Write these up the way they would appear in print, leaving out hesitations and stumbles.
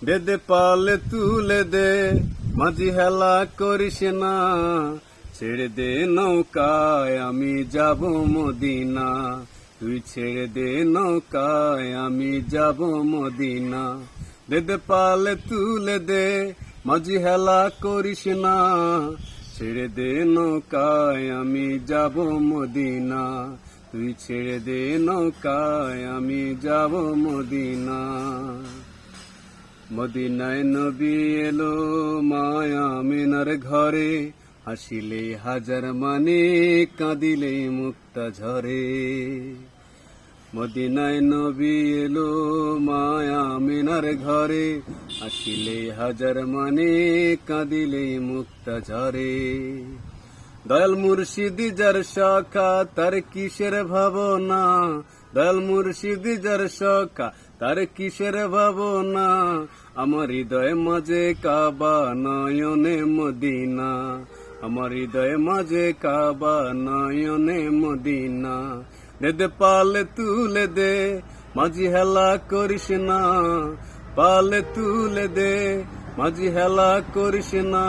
দে দে পালে তুলে দে, মাঝি হেলা করিস না, ছেড়ে দে নৌকায় আমি যাব মদিনা, তুই ছেড়ে দে নৌকায় আমি যাব মদিনা। দে দে পালে তুলে দে, মাঝি হেলা করিস না, ছেড়ে দে নৌকায় আমি যাব মদিনা, তুই ছেড়ে দে নৌকায় আমি যাব মদিনা। মদিনায় নবী এলো মায়া আমিনার ঘরে, হাসিলে হাজার মানে কাঁদিলে মুক্তা ঝরে। মদিনায় নবী এলো মায়া আমিনার ঘরে, হাসিলে হাজার মানে কাঁদিলে মুক্তা ঝরে। দয়াল মুর্শিদি যার শাখা তার কিসের ভাবনা, দয়াল মুর্শিদি যার শাখা তার কিসের ভাবনা, আমার হৃদয় মাঝে কাবা নয়নে মদিনা, আমার হৃদয় মাঝে কাবা নয়নে মদিনা। দে দে পালে তুলে দে, মাঝি হেলা করিস না, পালে তুলে দে, মাঝি হেলা করিস না,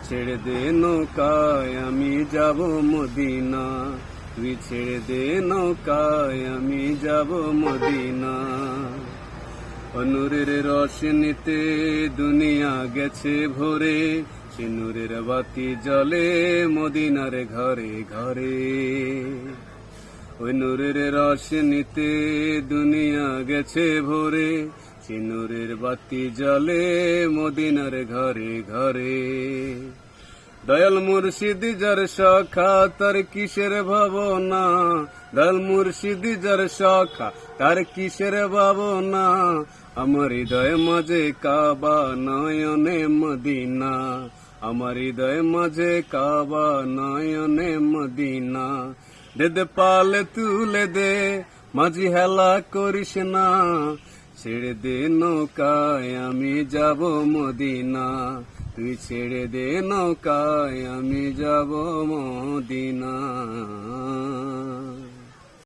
ছেড়ে দে নৌকায় আমি যাব মদিনা, তুই ছেড়ে দে নৌকায় আমি যাব মদিনা। নূরের রোশনীতে দুনিয়া গেছে ভরে, সে নূরের বাতি জ্বলে মদিনার ঘরে ঘরে। ওই নূরের রোশনীতে দুনিয়া গেছে ভরে, সে নূরের বাতি জ্বলে মদিনার ঘরে ঘরে। দয়াল মুর্শিদি যার শাখা তার কিসের ভাবনা, দয়াল মুর্শিদি যার শাখা তার কিসের ভাবনা, আমার হৃদয় মাঝে কাবা নয়নে মদিনা, আমার হৃদয় মাঝে কাবা নয়নে মদিনা। দে দে পালে তুলে দে, মাঝি হেলা করিস না, ছেড়ে দে নৌকায় আমি যাব মদিনা, তুই ছেড়ে দে নৌকায় আমি যাব মদিনা।